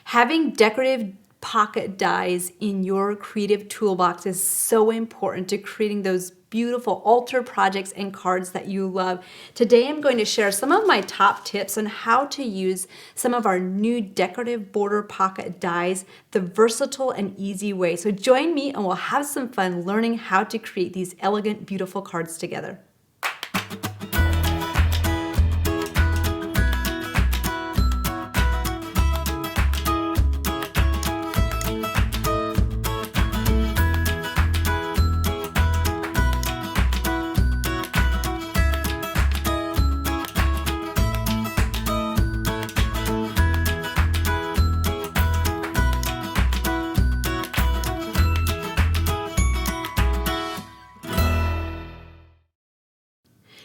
Having decorative pocket dies in your creative toolbox is so important to creating those beautiful altar projects and cards that you love. Today I'm going to share some of my top tips on how to use some of our new decorative border pocket dies the versatile and easy way. So join me and we'll have some fun learning how to create these elegant, beautiful cards together.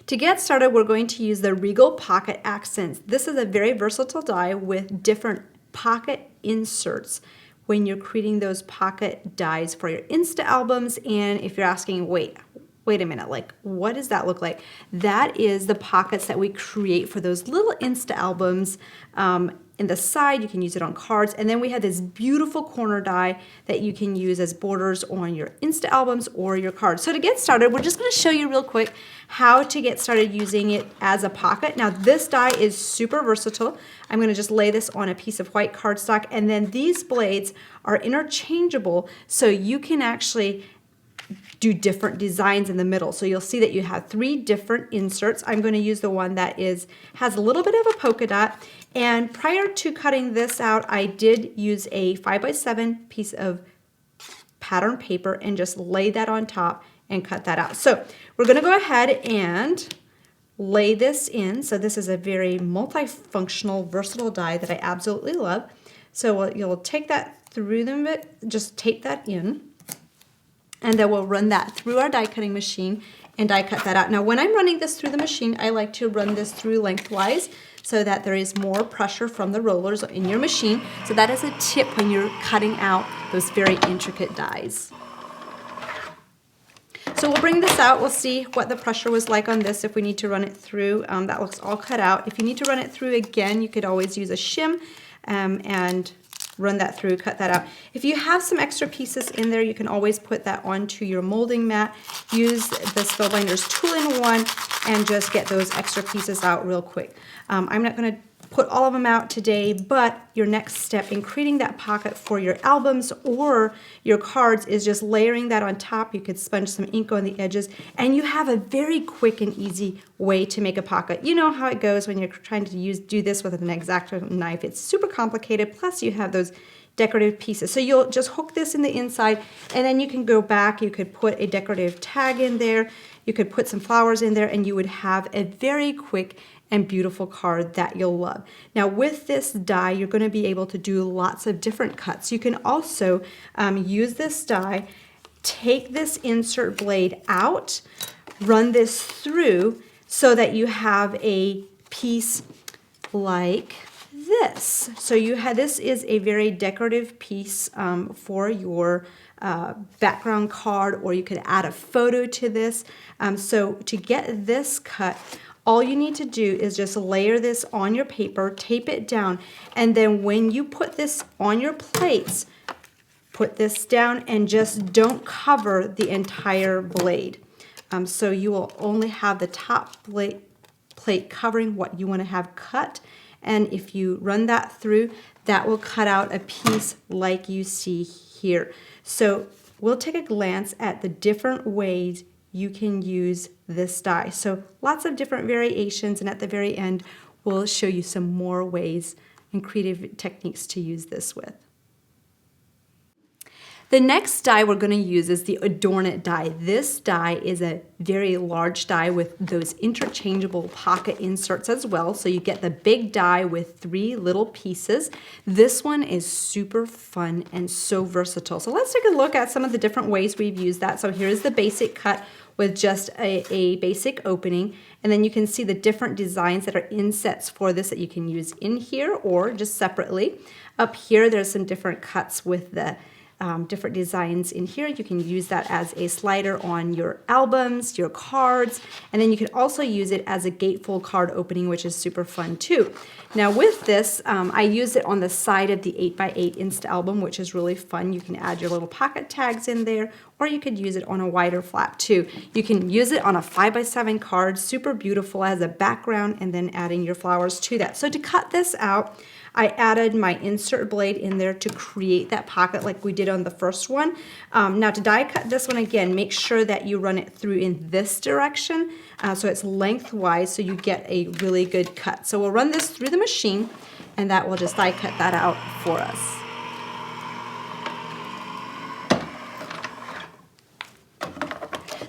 To get started, we're going to use the Regal Pocket Accents. This is a very versatile die with different pocket inserts when you're creating those pocket dies for your Insta albums. And if you're asking, wait a minute, like what does that look like? That is the pockets that we create for those little Insta albums. In the side, you can use it on cards. And then we have this beautiful corner die that you can use as borders on your Insta albums or your cards. So to get started, we're just gonna show you real quick how to get started using it as a pocket. Now this die is super versatile. I'm gonna just lay this on a piece of white cardstock, and then these blades are interchangeable, so you can actually do different designs in the middle. So you'll see that you have 3 different inserts. I'm going to use the one that has a little bit of a polka dot. And prior to cutting this out, I did use a 5x7 piece of pattern paper and just lay that on top and cut that out. So we're going to go ahead and lay this in. So this is a very multifunctional, versatile die that I absolutely love. So you'll take that through them, just tape that in. And then we'll run that through our die cutting machine and die cut that out. Now when I'm running this through the machine, I like to run this through lengthwise so that there is more pressure from the rollers in your machine. So that is a tip when you're cutting out those very intricate dies. So we'll bring this out, we'll see what the pressure was like on this if we need to run it through. That looks all cut out. If you need to run it through again, you could always use a shim and run that through, cut that out. If you have some extra pieces in there, you can always put that onto your molding mat. Use the Spellbinders 2-in-1 and just get those extra pieces out real quick. I'm not going to put all of them out today, but your next step in creating that pocket for your albums or your cards is just layering that on top. You could sponge some ink on the edges, and you have a very quick and easy way to make a pocket. You know how it goes when you're trying to do this with an X-Acto knife. It's super complicated, plus you have those decorative pieces. So you'll just hook this in the inside, and then you can go back. You could put a decorative tag in there. You could put some flowers in there, and you would have a very quick and beautiful card that you'll love. Now with this die, you're going to be able to do lots of different cuts. You can also use this die, take this insert blade out, run this through so that you have a piece like this. So this is a very decorative piece for your background card, or you could add a photo to this. So to get this cut, all you need to do is just layer this on your paper, tape it down, and then when you put this on your plates, put this down and just don't cover the entire blade. So you will only have the top plate covering what you want to have cut, and if you run that through, that will cut out a piece like you see here. So we'll take a glance at the different ways you can use this die. So lots of different variations, and at the very end we'll show you some more ways and creative techniques to use this with. The next die we're going to use is the Adorn It die. This die is a very large die with those interchangeable pocket inserts as well. So you get the big die with 3 little pieces. This one is super fun and so versatile. So let's take a look at some of the different ways we've used that. So here's the basic cut with just a basic opening, and then you can see the different designs that are insets for this that you can use in here or just separately. Up here there's some different cuts with the different designs in here. You can use that as a slider on your albums, your cards, and then you can also use it as a gatefold card opening, which is super fun too. Now with this, I use it on the side of the 8x8 Insta album, which is really fun. You can add your little pocket tags in there, or you could use it on a wider flap too. You can use it on a 5x7 card, super beautiful as a background, and then adding your flowers to that. So to cut this out, I added my insert blade in there to create that pocket like we did on the first one. Now to die cut this one again, make sure that you run it through in this direction so it's lengthwise so you get a really good cut. So we'll run this through the machine and that will just die cut that out for us.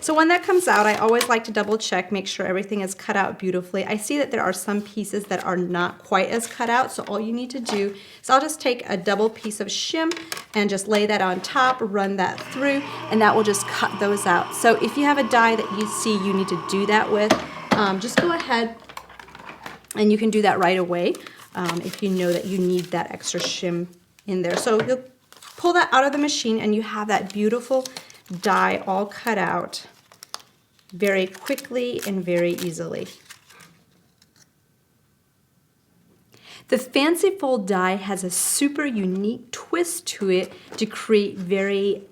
So when that comes out, I always like to double check, make sure everything is cut out beautifully. I see that there are some pieces that are not quite as cut out, so all you need to do is I'll just take a double piece of shim and just lay that on top, run that through, and that will just cut those out. So if you have a die that you see you need to do that with, just go ahead and you can do that right away if you know that you need that extra shim in there. So you'll pull that out of the machine and you have that beautiful die all cut out very quickly and very easily. The Fancy Fold die has a super unique twist to it to create very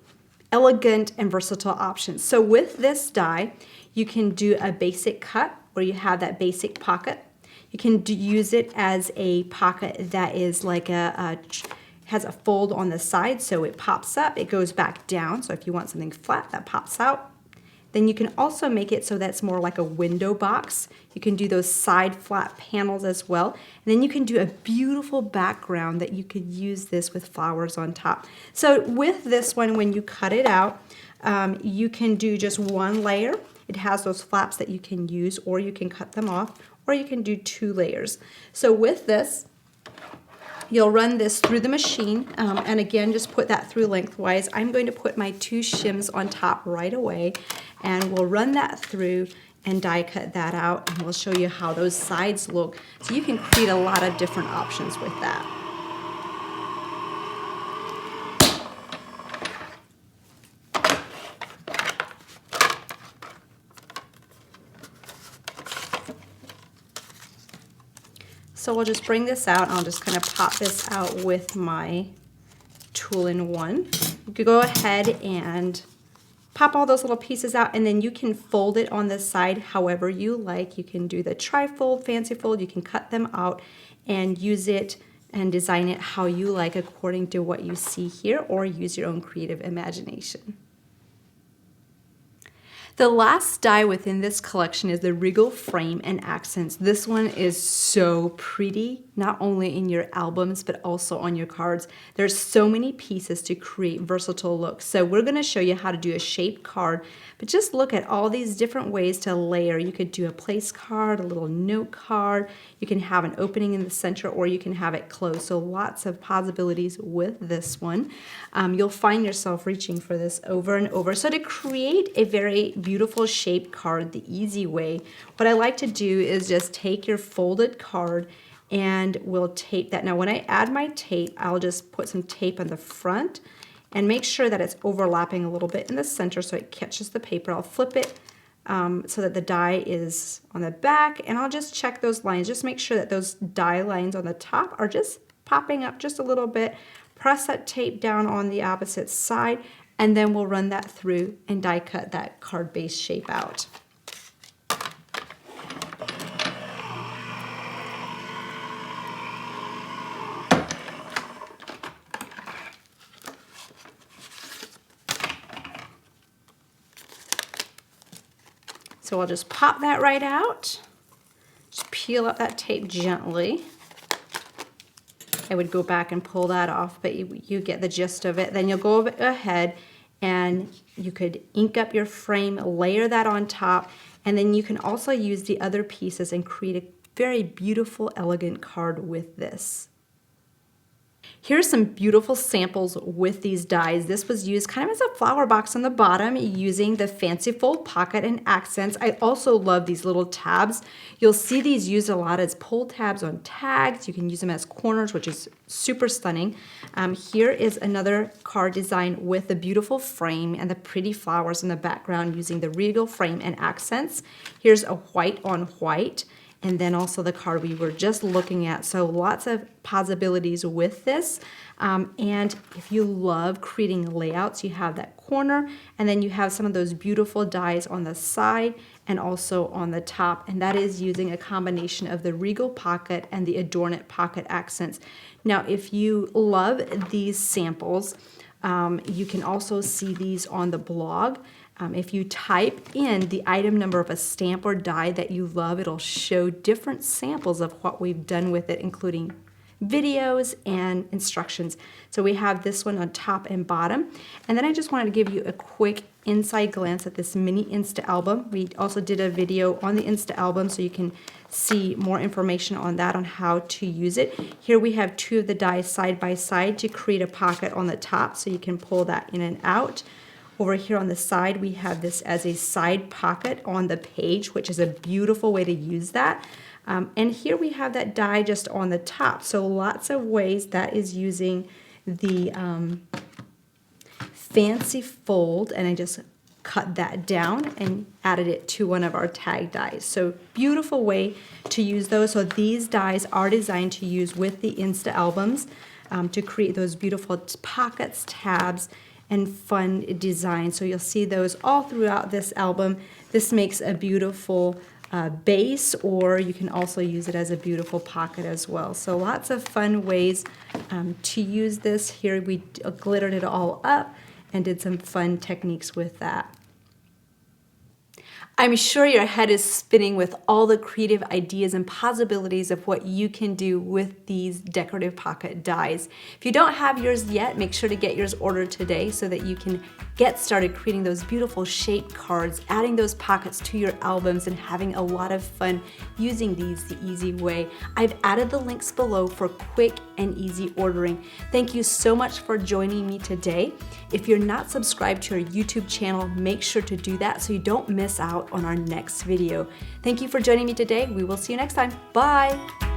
elegant and versatile options. So with this die, you can do a basic cut where you have that basic pocket. You can use it as a pocket that is like has a fold on the side, so it pops up, it goes back down. So if you want something flat, that pops out. Then you can also make it so that's more like a window box. You can do those side flat panels as well. And then you can do a beautiful background that you could use this with flowers on top. So with this one, when you cut it out, you can do just one layer. It has those flaps that you can use, or you can cut them off, or you can do 2 layers. So with this, you'll run this through the machine, and again, just put that through lengthwise. I'm going to put my 2 shims on top right away, and we'll run that through and die cut that out, and we'll show you how those sides look. So you can create a lot of different options with that. So we'll just bring this out. I'll just kind of pop this out with my tool-in-one. You could go ahead and pop all those little pieces out, and then you can fold it on the side however you like. You can do the tri-fold, fancy fold. You can cut them out and use it and design it how you like according to what you see here, or use your own creative imagination. The last die within this collection is the Regal Frame and Accents. This one is so pretty, not only in your albums, but also on your cards. There's so many pieces to create versatile looks. So we're gonna show you how to do a shaped card, but just look at all these different ways to layer. You could do a place card, a little note card. You can have an opening in the center, or you can have it closed. So lots of possibilities with this one. You'll find yourself reaching for this over and over. So to create a very beautiful shaped card the easy way, what I like to do is just take your folded card and we'll tape that. Now when I add my tape, I'll just put some tape on the front and make sure that it's overlapping a little bit in the center so it catches the paper. I'll flip it so that the die is on the back, and I'll just check those lines. Just make sure that those die lines on the top are just popping up just a little bit. Press that tape down on the opposite side, and then we'll run that through and die cut that card base shape out. So I'll just pop that right out. Just peel up that tape gently. I would go back and pull that off, but you get the gist of it. Then you'll go ahead and you could ink up your frame, layer that on top, and then you can also use the other pieces and create a very beautiful, elegant card with this. Here's some beautiful samples with these dies. This was used kind of as a flower box on the bottom using the fancy fold pocket and accents. I also love these little tabs. You'll see these used a lot as pull tabs on tags. You can use them as corners, which is super stunning. Here is another card design with the beautiful frame and the pretty flowers in the background using the Regal Frame and accents. Here's a white on white. And then also the card we were just looking at. So lots of possibilities with this. And if you love creating layouts, you have that corner, and then you have some of those beautiful dies on the side and also on the top. And that is using a combination of the Regal pocket and the Adornit pocket accents. Now, if you love these samples, you can also see these on the blog. If you type in the item number of a stamp or die that you love, it'll show different samples of what we've done with it, including videos and instructions. So we have this one on top and bottom. And then I just wanted to give you a quick inside glance at this mini Insta album. We also did a video on the Insta album, so you can see more information on that, on how to use it. Here we have two of the dies side by side to create a pocket on the top, so you can pull that in and out. Over here on the side, we have this as a side pocket on the page, which is a beautiful way to use that. And here we have that die just on the top. So lots of ways that is using the fancy fold, and I just cut that down and added it to one of our tag dies. So beautiful way to use those. So these dies are designed to use with the Insta albums to create those beautiful pockets, tabs, and fun design. So you'll see those all throughout this album. This makes a beautiful base, or you can also use it as a beautiful pocket as well. So lots of fun ways to use this. Here we glittered it all up and did some fun techniques with that. I'm sure your head is spinning with all the creative ideas and possibilities of what you can do with these decorative pocket dies. If you don't have yours yet, make sure to get yours ordered today so that you can get started creating those beautiful shaped cards, adding those pockets to your albums, and having a lot of fun using these the easy way. I've added the links below for quick and easy ordering. Thank you so much for joining me today. If you're not subscribed to our YouTube channel, make sure to do that so you don't miss out on our next video. Thank you for joining me today. We will see you next time. Bye.